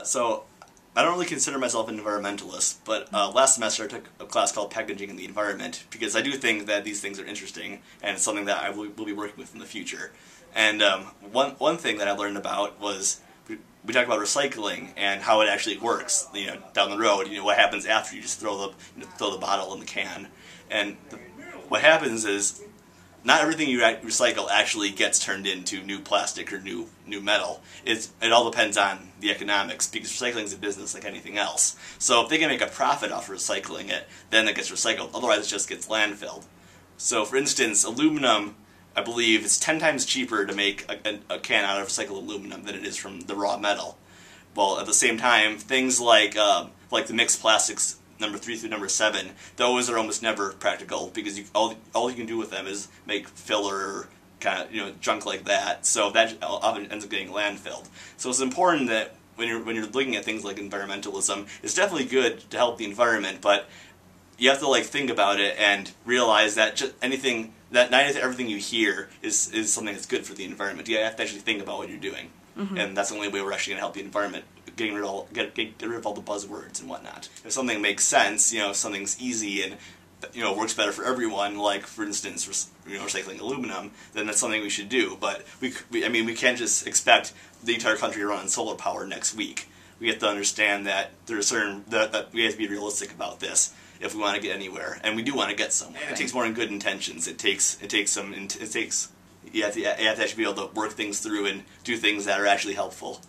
So I don't really consider myself an environmentalist, but last semester I took a class called Packaging in the Environment because I do think that these things are interesting and it's something that I will be working with in the future. And one thing that I learned about was we talked about recycling and how it actually works. Down the road, what happens after you just throw the bottle in the can, and what happens is not everything you recycle actually gets turned into new plastic or new metal. It all depends on the economics, because recycling is a business like anything else. So if they can make a profit off of recycling it, then it gets recycled. Otherwise it just gets landfilled. So for instance, aluminum, I believe it's 10 times cheaper to make a can out of recycled aluminum than it is from the raw metal. Well, at the same time, things like the mixed plastics number 3 through number 7, those are almost never practical because all you can do with them is make filler, kind of junk like that. So that often ends up getting landfilled. So it's important that when you're looking at things like environmentalism, it's definitely good to help the environment, but you have to think about it and realize that not everything you hear is something that's good for the environment. You have to actually think about what you're doing, and that's the only way we're actually going to help the environment. Get rid of all the buzzwords and whatnot. If something makes sense, if something's easy and works better for everyone, like for instance, recycling aluminum, then that's something we should do. But we can't just expect the entire country to run on solar power next week. We have to understand that there's that we have to be realistic about this if we want to get anywhere, and we do want to get somewhere. And it takes more than good intentions. You have to actually be able to work things through and do things that are actually helpful.